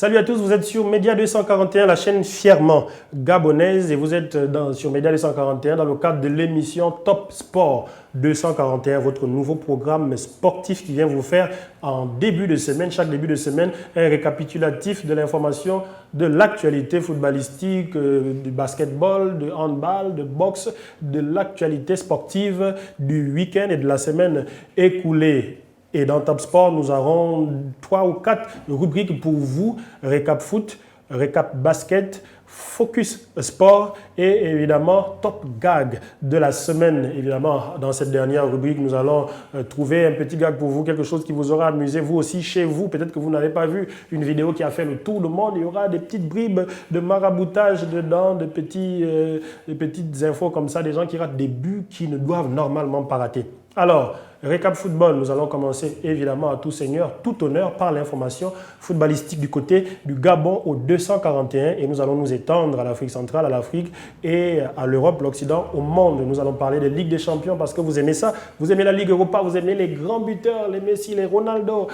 Salut à tous, vous êtes sur Média 241, la chaîne fièrement gabonaise, et vous êtes sur Média 241 dans le cadre de l'émission Top Sport 241, votre nouveau programme sportif qui vient vous faire en début de semaine, chaque début de semaine, un récapitulatif de l'information de l'actualité footballistique, du basketball, de handball, de boxe, de l'actualité sportive du week-end et de la semaine écoulée. Et dans Top Sport, nous aurons 3 ou 4 rubriques pour vous. Récap foot, récap basket, focus sport et évidemment top gag de la semaine. Évidemment, dans cette dernière rubrique, nous allons trouver un petit gag pour vous, quelque chose qui vous aura amusé, vous aussi chez vous. Peut-être que vous n'avez pas vu une vidéo qui a fait le tour du monde. Il y aura des petites bribes de maraboutage dedans, de petites infos comme ça, des gens qui ratent des buts qui ne doivent normalement pas rater. Alors, récap football, nous allons commencer évidemment à tout seigneur, tout honneur par l'information footballistique du côté du Gabon au 241 et nous allons nous étendre à l'Afrique centrale, à l'Afrique et à l'Europe, l'Occident, au monde. Nous allons parler de Ligue des Champions parce que vous aimez ça, vous aimez la Ligue Europa, vous aimez les grands buteurs, les Messi, les Ronaldo,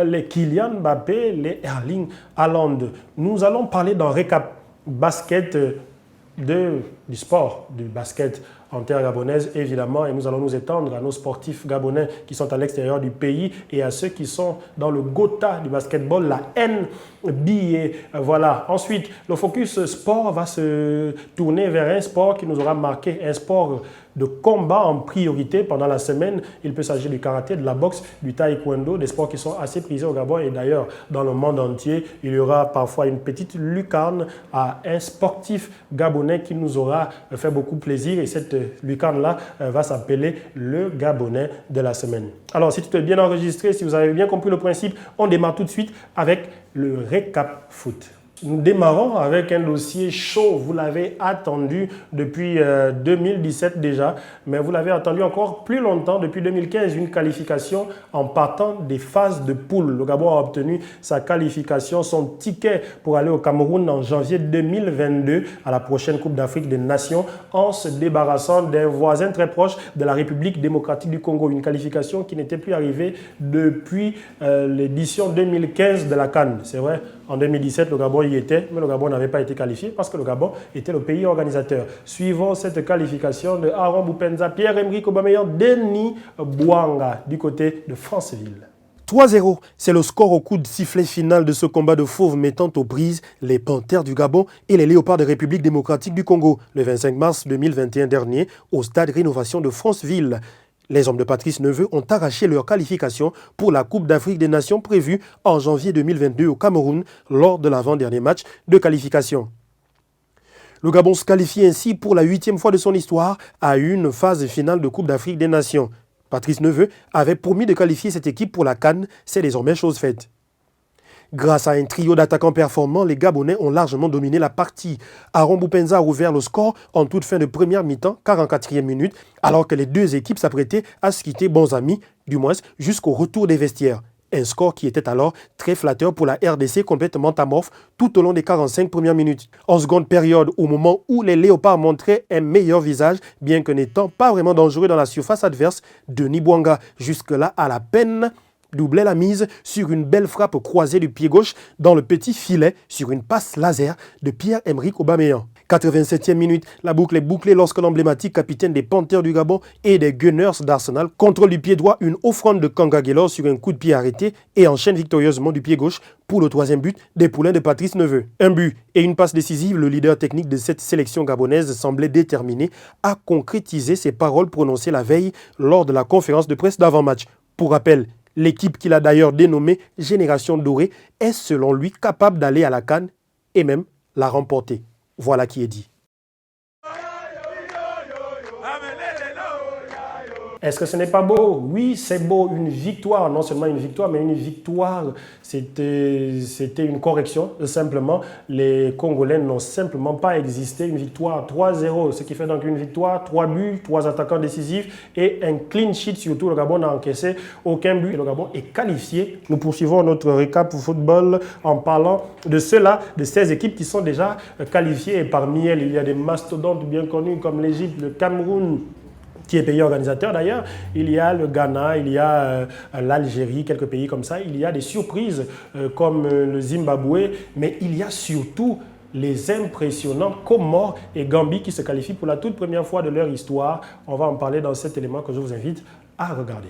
les Kylian Mbappé, les Erling Haaland. Nous allons parler d'un récap basket du sport, du basket en terre gabonaise, évidemment, et nous allons nous étendre à nos sportifs gabonais qui sont à l'extérieur du pays et à ceux qui sont dans le Gotha du basketball, la NBA. Voilà. Ensuite, le focus sport va se tourner vers un sport qui nous aura marqué, un sport de combat en priorité pendant la semaine. Il peut s'agir du karaté, de la boxe, du taekwondo, des sports qui sont assez prisés au Gabon et d'ailleurs dans le monde entier. Il y aura parfois une petite lucarne à un sportif gabonais qui nous aura fait beaucoup plaisir et cette lucarne-là va s'appeler le Gabonais de la semaine. Alors, si tout est bien enregistré, si vous avez bien compris le principe, on démarre tout de suite avec le récap foot. Nous démarrons avec un dossier chaud. Vous l'avez attendu depuis 2017 déjà, mais vous l'avez attendu encore plus longtemps, depuis 2015, une qualification en partant des phases de poule. Le Gabon a obtenu sa qualification, son ticket pour aller au Cameroun en janvier 2022 à la prochaine Coupe d'Afrique des Nations en se débarrassant d'un voisin très proche de la République démocratique du Congo. Une qualification qui n'était plus arrivée depuis l'édition 2015 de la CAN. C'est vrai, en 2017, le Gabon y était, mais le Gabon n'avait pas été qualifié parce que le Gabon était le pays organisateur. Suivant cette qualification de Aaron Boupenda, Pierre-Emerick Aubameyang, Denis Bouanga du côté de Franceville. 3-0, c'est le score au coup de sifflet final de ce combat de fauves mettant aux prises les Panthères du Gabon et les Léopards de République démocratique du Congo, le 25 mars 2021 dernier, au stade Rénovation de Franceville. Les hommes de Patrice Neveu ont arraché leur qualification pour la Coupe d'Afrique des Nations prévue en janvier 2022 au Cameroun lors de l'avant-dernier match de qualification. Le Gabon se qualifie ainsi pour la 8e fois de son histoire à une phase finale de Coupe d'Afrique des Nations. Patrice Neveu avait promis de qualifier cette équipe pour la CAN, c'est désormais chose faite. Grâce à un trio d'attaquants performants, les Gabonais ont largement dominé la partie. Aaron Boupenda a ouvert le score en toute fin de première mi-temps, 44e minute, alors que les deux équipes s'apprêtaient à se quitter bons amis, du moins jusqu'au retour des vestiaires. Un score qui était alors très flatteur pour la RDC complètement amorphe tout au long des 45 premières minutes. En seconde période, au moment où les Léopards montraient un meilleur visage, bien que n'étant pas vraiment dangereux dans la surface adverse, Denis Bouanga, jusque-là à la peine, doublait la mise sur une belle frappe croisée du pied gauche dans le petit filet sur une passe laser de Pierre-Emerick Aubameyang. 87e minute, la boucle est bouclée lorsque l'emblématique capitaine des Panthères du Gabon et des Gunners d'Arsenal contrôle du pied droit une offrande de Kanga Gaylor sur un coup de pied arrêté et enchaîne victorieusement du pied gauche pour le 3e but des poulains de Patrice Neveu. Un but et une passe décisive, le leader technique de cette sélection gabonaise semblait déterminé à concrétiser ses paroles prononcées la veille lors de la conférence de presse d'avant-match. Pour rappel, l'équipe qu'il a d'ailleurs dénommée Génération Dorée est selon lui capable d'aller à la CAN et même la remporter. Voilà qui est dit. Est-ce que ce n'est pas beau? Oui, c'est beau. Une victoire, non seulement une victoire, mais une victoire, c'était une correction. Simplement, les Congolais n'ont simplement pas existé. Une victoire 3-0, ce qui fait donc une victoire, 3 buts, 3 attaquants décisifs et un clean sheet surtout. Le Gabon n'a encaissé aucun but et le Gabon est qualifié. Nous poursuivons notre récap football en parlant de ceux-là, de ces équipes qui sont déjà qualifiées. Et parmi elles, il y a des mastodontes bien connus comme l'Égypte, le Cameroun, qui est pays organisateur d'ailleurs. Il y a le Ghana, il y a l'Algérie, quelques pays comme ça. Il y a des surprises comme le Zimbabwe, mais il y a surtout les impressionnants Comores et Gambie qui se qualifient pour la toute première fois de leur histoire. On va en parler dans cet élément que je vous invite à regarder.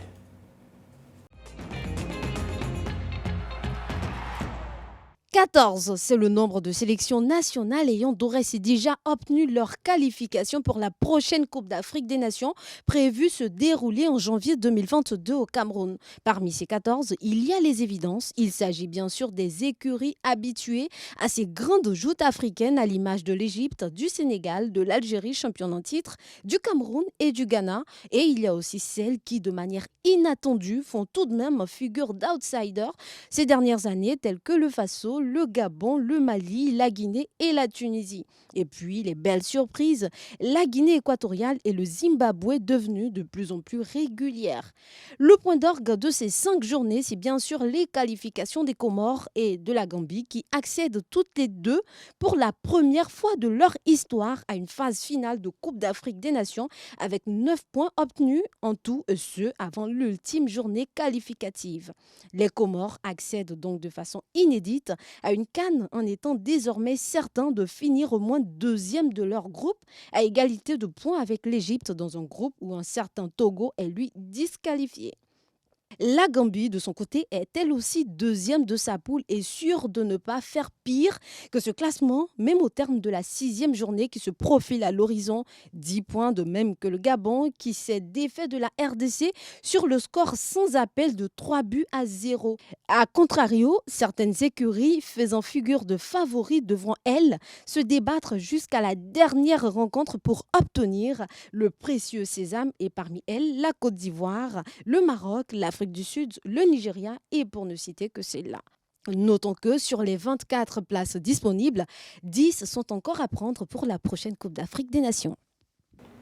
14, c'est le nombre de sélections nationales ayant d'ores et déjà obtenu leur qualification pour la prochaine Coupe d'Afrique des Nations prévue se dérouler en janvier 2022 au Cameroun. Parmi ces 14, il y a les évidences. Il s'agit bien sûr des écuries habituées à ces grandes joutes africaines à l'image de l'Égypte, du Sénégal, de l'Algérie championne en titre, du Cameroun et du Ghana. Et il y a aussi celles qui, de manière inattendue, font tout de même figure d'outsiders ces dernières années, telles que le Faso, le Gabon, le Mali, la Guinée et la Tunisie. Et puis, les belles surprises, la Guinée équatoriale et le Zimbabwe devenus de plus en plus régulières. Le point d'orgue de ces 5 journées, c'est bien sûr les qualifications des Comores et de la Gambie qui accèdent toutes les deux pour la première fois de leur histoire à une phase finale de Coupe d'Afrique des Nations avec 9 points obtenus en tout, ce avant l'ultime journée qualificative. Les Comores accèdent donc de façon inédite à une CAN en étant désormais certains de finir au moins deuxième de leur groupe à égalité de points avec l'Égypte dans un groupe où un certain Togo est lui disqualifié. La Gambie, de son côté, est elle aussi deuxième de sa poule et sûre de ne pas faire pire que ce classement, même au terme de la 6e journée qui se profile à l'horizon. 10 points, de même que le Gabon qui s'est défait de la RDC sur le score sans appel de 3-0. A contrario, certaines écuries faisant figure de favoris devront, elles, se débattre jusqu'à la dernière rencontre pour obtenir le précieux sésame et parmi elles, la Côte d'Ivoire, le Maroc, l'Afrique du Sud, le Nigeria et pour ne citer que celle-là. Notons que sur les 24 places disponibles, 10 sont encore à prendre pour la prochaine Coupe d'Afrique des Nations.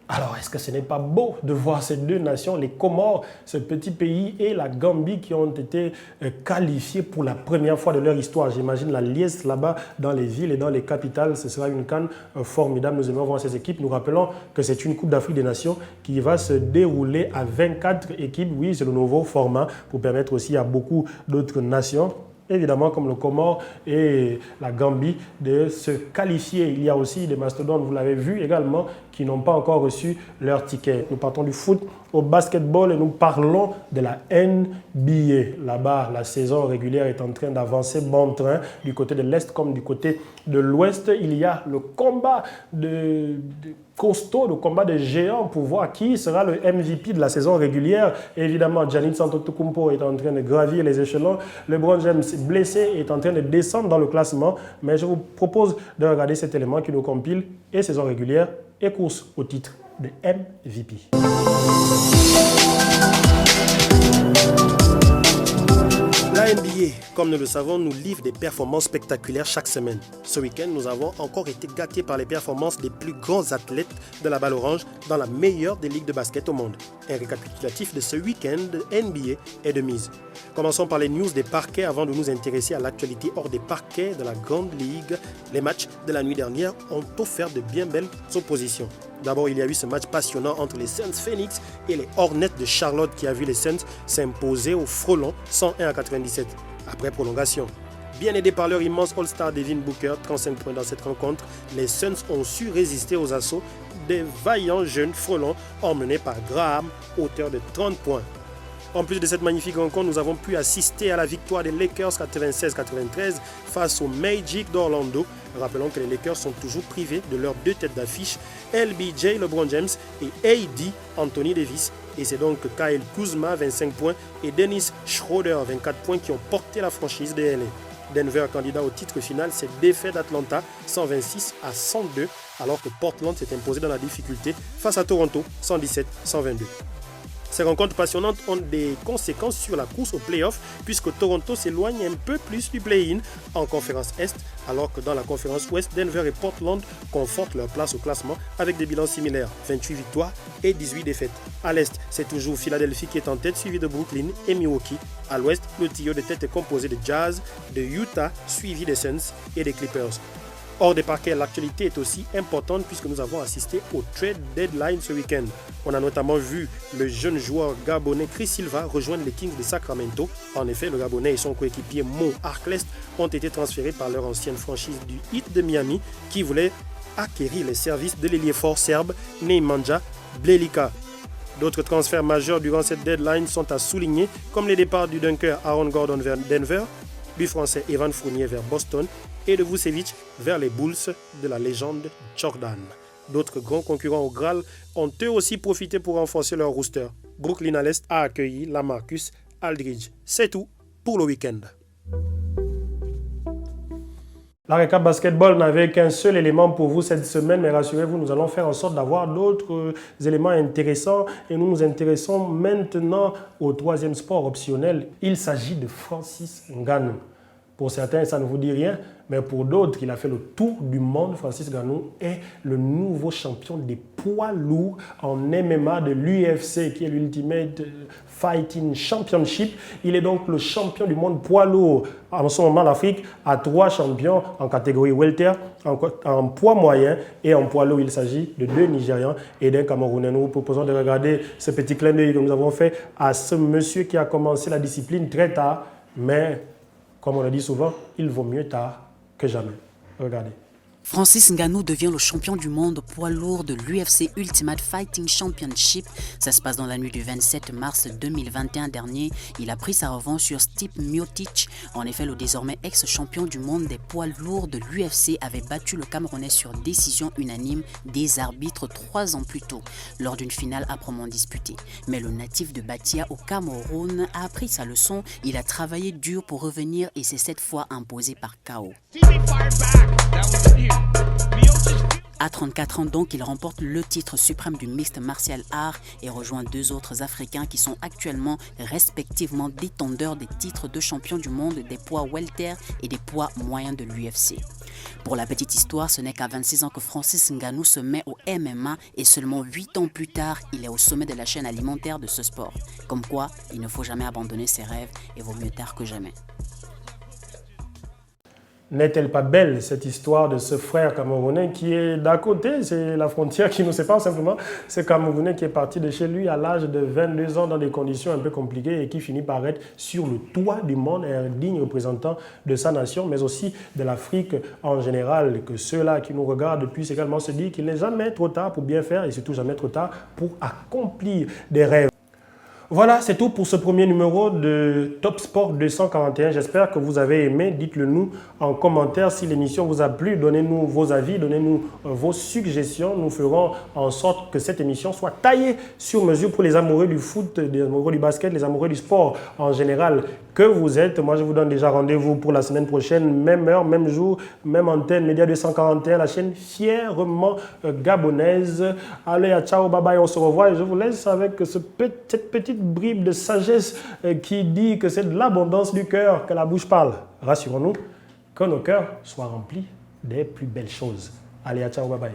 Alors, est-ce que ce n'est pas beau de voir ces deux nations, les Comores, ce petit pays, et la Gambie qui ont été qualifiés pour la première fois de leur histoire? J'imagine la liesse là-bas dans les villes et dans les capitales. Ce sera une CAN formidable. Nous aimons voir ces équipes. Nous rappelons que c'est une Coupe d'Afrique des Nations qui va se dérouler à 24 équipes. Oui, c'est le nouveau format pour permettre aussi à beaucoup d'autres nations, évidemment comme le Comores et la Gambie, de se qualifier. Il y a aussi des mastodontes, vous l'avez vu également, qui n'ont pas encore reçu leur ticket. Nous partons du foot au basketball et nous parlons de la NBA. Là-bas, la saison régulière est en train d'avancer bon train, du côté de l'Est comme du côté de l'Ouest. Il y a le combat de costaud, le combat de géants pour voir qui sera le MVP de la saison régulière. Évidemment, Giannis Antetokounmpo est en train de gravir les échelons. LeBron James, blessé, est en train de descendre dans le classement. Mais je vous propose de regarder cet élément qui nous compile et saison régulière et course au titre de MVP. La NBA, comme nous le savons, nous livre des performances spectaculaires chaque semaine. Ce week-end, nous avons encore été gâtés par les performances des plus grands athlètes de la balle orange dans la meilleure des ligues de basket au monde. Un récapitulatif de ce week-end de NBA est de mise. Commençons par les news des parquets avant de nous intéresser à l'actualité hors des parquets de la Grande Ligue. Les matchs de la nuit dernière ont offert de bien belles oppositions. D'abord, il y a eu ce match passionnant entre les Suns Phoenix et les Hornets de Charlotte qui a vu les Suns s'imposer au frelon 101-97 après prolongation. Bien aidés par leur immense All-Star Devin Booker, 35 points dans cette rencontre, les Suns ont su résister aux assauts des vaillants jeunes frelons emmenés par Graham, auteur de 30 points. En plus de cette magnifique rencontre, nous avons pu assister à la victoire des Lakers 96-93 face au Magic d'Orlando. Rappelons que les Lakers sont toujours privés de leurs deux têtes d'affiche, LBJ LeBron James et AD Anthony Davis. Et c'est donc Kyle Kuzma, 25 points, et Dennis Schroeder, 24 points, qui ont porté la franchise des LA. Denver, candidat au titre final, s'est défait d'Atlanta 126-102, alors que Portland s'est imposé dans la difficulté face à Toronto 117-122. Ces rencontres passionnantes ont des conséquences sur la course au play-off puisque Toronto s'éloigne un peu plus du play-in en conférence Est, alors que dans la conférence Ouest, Denver et Portland confortent leur place au classement avec des bilans similaires, 28 victoires et 18 défaites. À l'Est, c'est toujours Philadelphie qui est en tête, suivi de Brooklyn et Milwaukee. À l'Ouest, le trio de tête est composé de Jazz, de Utah, suivi des Suns et des Clippers. Hors des parquets, l'actualité est aussi importante puisque nous avons assisté au trade deadline ce week-end. On a notamment vu le jeune joueur gabonais Chris Silva rejoindre les Kings de Sacramento. En effet, le Gabonais et son coéquipier Mo Harkless ont été transférés par leur ancienne franchise du Heat de Miami qui voulait acquérir les services de l'ailier fort serbe Nemanja Bjelica. D'autres transferts majeurs durant cette deadline sont à souligner, comme les départs du dunker Aaron Gordon vers Denver, du français Evan Fournier vers Boston et de Vucevic vers les Bulls de la légende Jordan. D'autres grands concurrents au Graal ont eux aussi profité pour renforcer leur roster. Brooklyn à l'Est a accueilli LaMarcus Aldridge. C'est tout pour le week-end. La récap basketball n'avait qu'un seul élément pour vous cette semaine, mais rassurez-vous, nous allons faire en sorte d'avoir d'autres éléments intéressants et nous nous intéressons maintenant au troisième sport optionnel. Il s'agit de Francis Ngannou. Pour certains, ça ne vous dit rien, mais pour d'autres, il a fait le tour du monde. Francis Ngannou est le nouveau champion des poids lourds en MMA de l'UFC, qui est l'Ultimate Fighting Championship. Il est donc le champion du monde poids lourd. En ce moment, l'Afrique a 3 champions en catégorie welter, en poids moyen et en poids lourd. Il s'agit de 2 Nigérians et d'un Camerounais. Nous vous proposons de regarder ce petit clin d'œil que nous avons fait à ce monsieur qui a commencé la discipline très tard, mais comme on le dit souvent, il vaut mieux tard que jamais. Regardez. Francis Ngannou devient le champion du monde poids lourd de l'UFC Ultimate Fighting Championship. Ça se passe dans la nuit du 27 mars 2021 dernier. Il a pris sa revanche sur Stipe Miocic. En effet, le désormais ex-champion du monde des poids lourds de l'UFC avait battu le Camerounais sur décision unanime des arbitres 3 ans plus tôt, lors d'une finale âprement disputée. Mais le natif de Batia au Cameroun a appris sa leçon. Il a travaillé dur pour revenir et s'est cette fois imposé par KO. À 34 ans donc, il remporte le titre suprême du mixte martial art et rejoint 2 autres Africains qui sont actuellement respectivement détenteurs des titres de champion du monde des poids welter et des poids moyens de l'UFC. Pour la petite histoire, ce n'est qu'à 26 ans que Francis Ngannou se met au MMA et seulement 8 ans plus tard, il est au sommet de la chaîne alimentaire de ce sport. Comme quoi, il ne faut jamais abandonner ses rêves et vaut mieux tard que jamais. N'est-elle pas belle cette histoire de ce frère camerounais qui est d'à côté, c'est la frontière qui nous sépare simplement, ce Camerounais qui est parti de chez lui à l'âge de 22 ans dans des conditions un peu compliquées et qui finit par être sur le toit du monde, un digne représentant de sa nation, mais aussi de l'Afrique en général, que ceux-là qui nous regardent puissent également se dire qu'il n'est jamais trop tard pour bien faire et surtout jamais trop tard pour accomplir des rêves. Voilà, c'est tout pour ce premier numéro de Top Sport 241. J'espère que vous avez aimé. Dites-le nous en commentaire si l'émission vous a plu. Donnez-nous vos avis, donnez-nous vos suggestions. Nous ferons en sorte que cette émission soit taillée sur mesure pour les amoureux du foot, les amoureux du basket, les amoureux du sport en général que vous êtes. Moi, je vous donne déjà rendez-vous pour la semaine prochaine, même heure, même jour, même antenne, Média 241, la chaîne fièrement gabonaise. Allez, à ciao, bye bye, on se revoit et je vous laisse avec cette petite bribe de sagesse qui dit que c'est de l'abondance du cœur que la bouche parle. Rassurons-nous que nos cœurs soient remplis des plus belles choses. Allez, à ciao, bye bye.